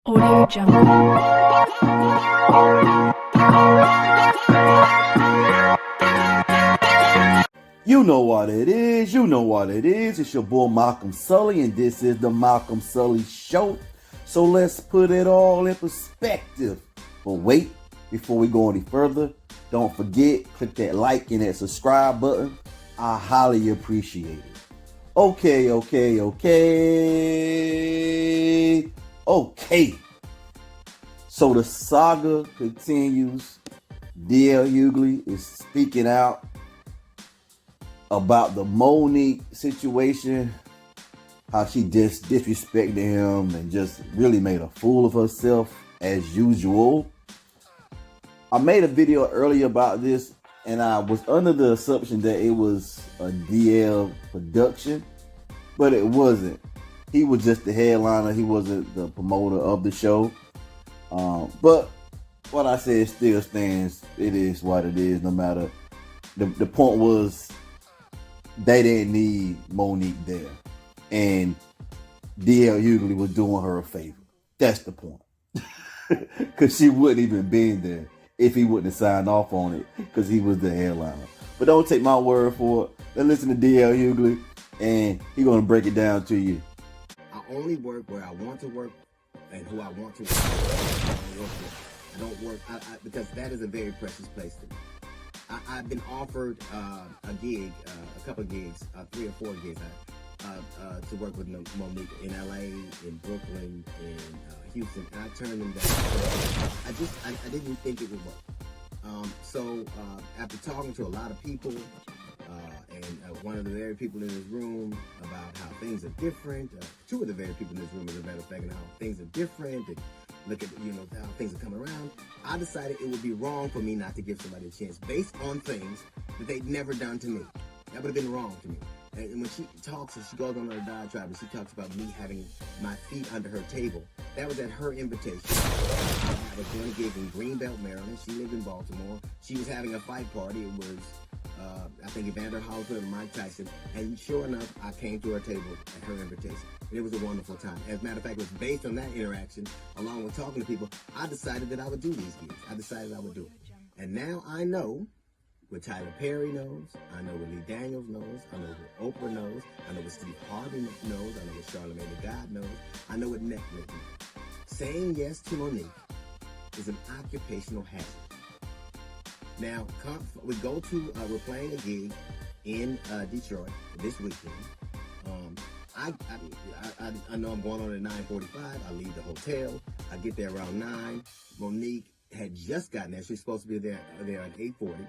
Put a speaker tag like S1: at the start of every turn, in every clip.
S1: Audio Jungle.
S2: You know what it is. You know what it is. It's your boy Malcolm Sully, and this is the Malcolm Sully Show. So let's put it all in perspective. But wait, before we go any further, don't forget, click that like and that subscribe button. I highly appreciate it. Okay. So the saga continues. HUGHLEY is speaking out about the Nique situation, how she just disrespected him and just really made a fool of herself as usual. I made a video earlier about this, and I was under the assumption that it was a DL production, but it wasn't. He was just the headliner. He wasn't the promoter of the show. But what I said still stands. It is what it is, no matter. The point was, they didn't need Nique there. And HUGHLEY was doing her a favor. That's the point. Because she wouldn't even been there if he wouldn't have signed off on it, because he was the headliner. But don't take my word for it. Let's listen to HUGHLEY, and he's going to break it down to you.
S3: I only work where I want to work and who I want to work. I don't work because that is a very precious place to me. I've been offered a gig, a couple of gigs, 3 or 4 gigs to work with Nique in LA, in Brooklyn, in Houston, and I turned them down. I didn't think it would work. So after talking to a lot of people, and one of the very people in this room about how things are different, 2 of the very people in this room, as a matter of fact, and how things are different, and look at how things are coming around, I decided it would be wrong for me not to give somebody a chance based on things that they'd never done to me. That would have been wrong to me. And when she talks and she goes on her diatribe and she talks about me having my feet under her table, that was at her invitation. I was doing a gig in Greenbelt, Maryland. She lived in Baltimore. She was having a fight party. It was, I think, Evander Holyfield and Mike Tyson. And sure enough, I came to her table at her invitation. It was a wonderful time. As a matter of fact, it was based on that interaction, along with talking to people, I decided that I would do these gigs. I decided I would do it. And now I know what Tyler Perry knows, I know what Lee Daniels knows, I know what Oprah knows, I know what Steve Harvey knows, I know what Charlamagne the God knows, I know what Nique knows. Saying yes to Nique is an occupational hazard. Now, we're playing a gig in Detroit this weekend. I know I'm going on at 9:45. I leave the hotel. I get there around 9. Nique had just gotten there. She's supposed to be there at 8:40.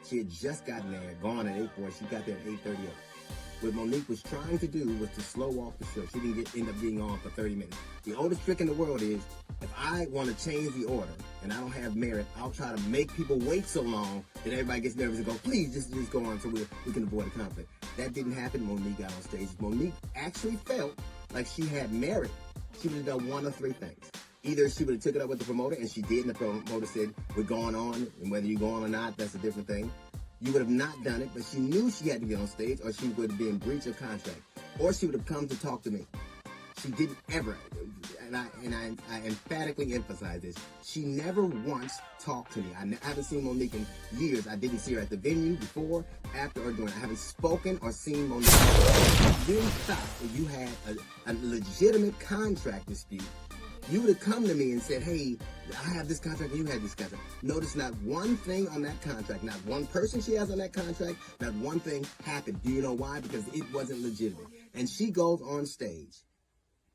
S3: She had just gotten there, gone at 8:40. She got there at 8:38. What Nique was trying to do was to slow off the show. She didn't end up being on for 30 minutes. The oldest trick in the world is, if I want to change the order and I don't have merit, I'll try to make people wait so long that everybody gets nervous and go, please, just go on so we can avoid a conflict. That didn't happen. Nique got on stage. Nique actually felt like she had merit. She would have done 1 of 3 things. Either she would have took it up with the promoter, and she did, and the promoter said, we're going on, and whether you go on or not, that's a different thing. You would have not done it, but she knew she had to get on stage, or she would have been in breach of contract, or she would have come to talk to me. She didn't ever, and I emphatically emphasize this, she never once talked to me. I haven't seen Nique in years. I didn't see her at the venue before, after, or during. I haven't spoken or seen Nique. If you thought that you had a legitimate contract dispute, you would have come to me and said, hey, I have this contract and you have this contract. Notice not one thing on that contract, not one person she has on that contract, not one thing happened. Do you know why? Because it wasn't legitimate. And she goes on stage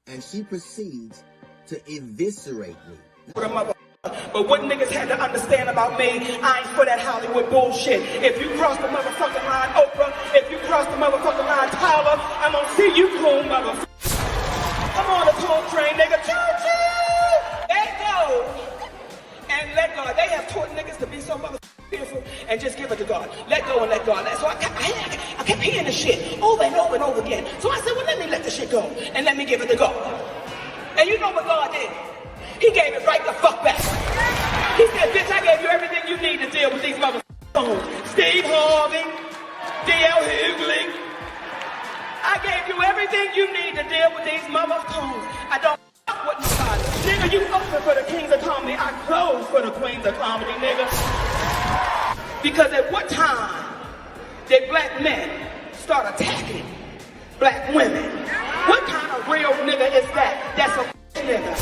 S3: and she proceeds to eviscerate me.
S4: But what niggas had to understand about me, I ain't for that Hollywood bullshit. If you cross the motherfucking line, Oprah, if you cross the motherfucking line, Tyler, I'm gonna see you cool, motherfucker. I'm on the cool train, nigga. Choo-choo! Let go! And let God. They have taught niggas to be so motherfucking fearful and just give it to God. Let go and let God. So I kept hearing this shit over and over and over again. So I said, well, let me let this shit go and let me give it to God. And you know what God did? He gave it right the fuck back. He said, bitch, I gave you everything you need to deal with these motherfuckers. Steve Harvey, HUGHLEY. I gave you everything you need to deal with these motherfuckers. I don't fuck with nobody. Nigga, Nigga, you open for the kings of comedy, I close for the queens of comedy, nigga. Because at what time did black men start attacking black women? What kind of real nigga is that? That's a nigga.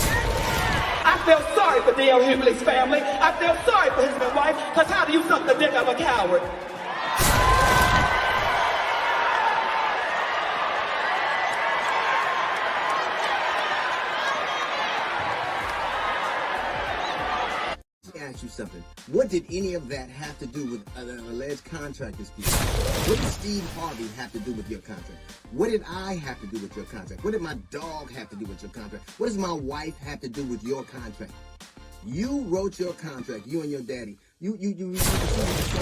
S4: I feel sorry for D.L. Hughley's family. I feel sorry for his wife, because how do you suck the dick of a coward?
S3: Let me ask you something. What did any of that have to do with an alleged contract dispute? What did Steve Harvey have to do with your contract? What did I have to do with your contract? What did my dog have to do with your contract? What does my wife have to do with your contract? You wrote your contract, you and your daddy. You so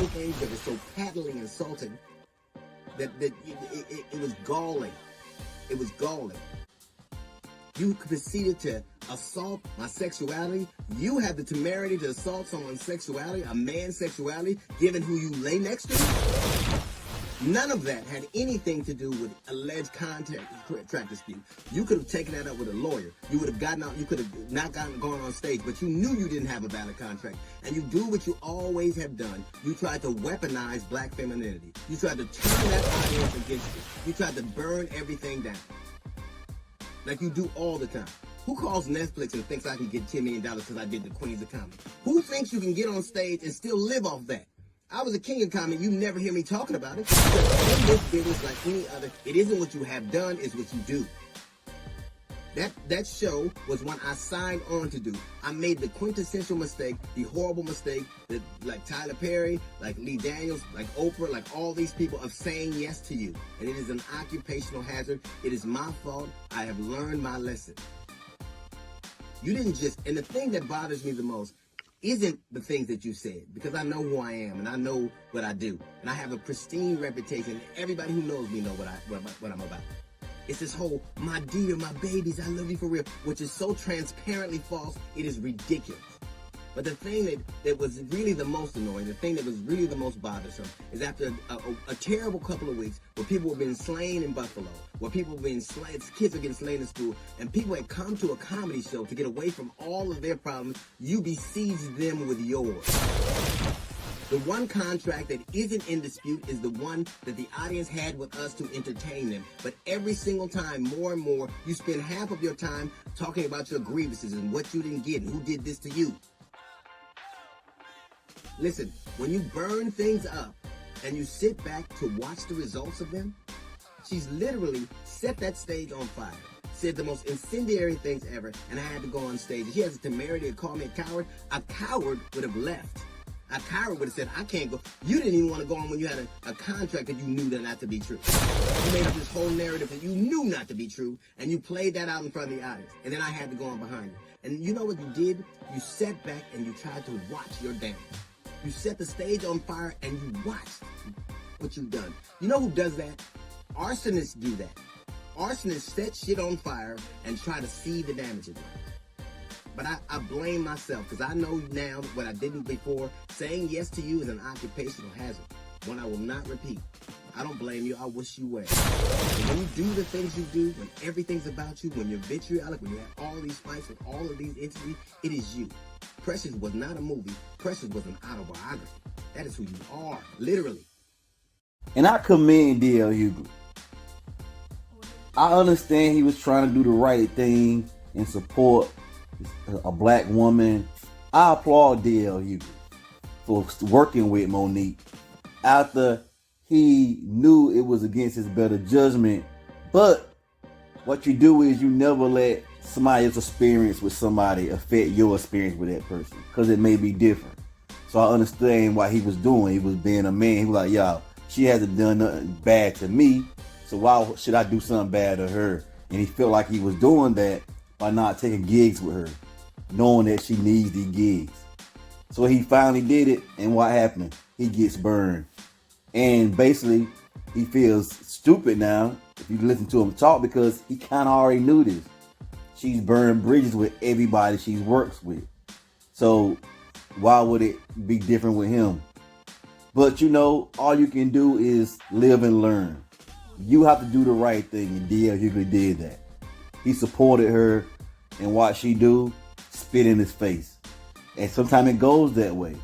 S3: things that were so patently insulting that it was galling. It was galling. You proceeded to assault my sexuality. You have the temerity to assault someone's sexuality, a man's sexuality, given who you lay next to. None of that had anything to do with alleged contract dispute. You could have taken that up with a lawyer. You would have gotten out. You could have not gone on stage, but you knew you didn't have a valid contract. And you do what you always have done. You tried to weaponize black femininity. You tried to turn that audience against you. You tried to burn everything down. Like you do all the time. Who calls Netflix and thinks I can get $10 million because I did the Queens of Comedy? Who thinks you can get on stage and still live off that? I was a king of comedy. You never hear me talking about it. Because in this business, like any other, it isn't what you have done, it's what you do. That show was one I signed on to do. I made the quintessential mistake, the horrible mistake that like Tyler Perry, like Lee Daniels, like Oprah, like all these people of saying yes to you. And it is an occupational hazard. It is my fault. I have learned my lesson. You didn't just, and the thing that bothers me the most isn't the things that you said, because I know who I am and I know what I do. And I have a pristine reputation. Everybody who knows me know what I'm about. It's this whole, my dear, my babies, I love you for real, which is so transparently false, it is ridiculous. But the thing that was really the most annoying, the thing that was really the most bothersome, is after a terrible couple of weeks where people were being slain in Buffalo, where people were being slain, kids were getting slain in school, and people had come to a comedy show to get away from all of their problems, you besieged them with yours. The one contract that isn't in dispute is the one that the audience had with us to entertain them. But every single time, more and more, you spend half of your time talking about your grievances and what you didn't get and who did this to you. Listen, when you burn things up and you sit back to watch the results of them, she's literally set that stage on fire, said the most incendiary things ever, and I had to go on stage. She has the temerity to call me a coward. A coward would have left. A coward would have said, I can't go. You didn't even want to go on when you had a contract that you knew that not to be true. You made up this whole narrative that you knew not to be true, and you played that out in front of the audience. And then I had to go on behind you. And you know what you did? You sat back and you tried to watch your damage. You set the stage on fire and you watched what you've done. You know who does that? Arsonists do that. Arsonists set shit on fire and try to see the damage it does. But I blame myself, because I know now what I didn't before. Saying yes to you is an occupational hazard, one I will not repeat. I don't blame you. I wish you well. And when you do the things you do, when everything's about you, when you're vitriolic, when you have all these fights with all of these entities, it is you. Precious was not a movie. Precious was an autobiography. That is who you are, literally.
S2: And I commend D.L. Hughley. I understand he was trying to do the right thing and support a black woman. I applaud D.L. Hughley for working with Monique after he knew it was against his better judgment. But what you do is you never let somebody else's experience with somebody affect your experience with that person, because it may be different. So I understand what he was doing. He was being a man. He was like, y'all, she hasn't done nothing bad to me, so why should I do something bad to her? And he felt like he was doing that by not taking gigs with her, knowing that she needs these gigs. So he finally did it, and what happened? He gets burned. And basically, he feels stupid now if you listen to him talk, because he kind of already knew this. She's burned bridges with everybody she works with. So why would it be different with him? But you know, all you can do is live and learn. You have to do the right thing, and D.L. Hughley did that. He supported her and what she do. spit in his face. And sometimes it goes that way.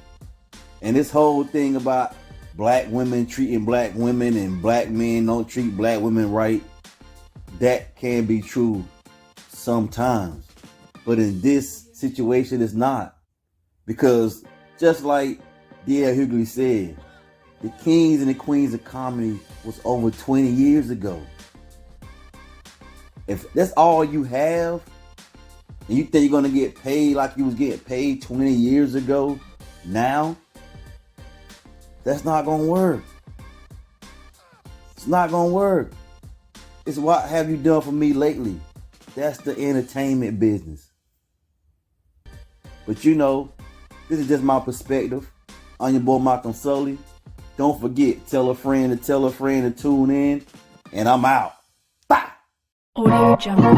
S2: And this whole thing about black women treating black women and black men don't treat black women right, that can be true sometimes. But in this situation, it's not. Because just like D.L. Hughley said, the kings and the queens of comedy was over 20 years ago. If that's all you have, and you think you're going to get paid like you was getting paid 20 years ago, now, that's not going to work. It's not going to work. It's what have you done for me lately? That's the entertainment business. But you know, this is just my perspective. I'm your boy Malcolm Sully. Don't forget, tell a friend to tune in. And I'm out. Bye.
S1: Audio Jungle.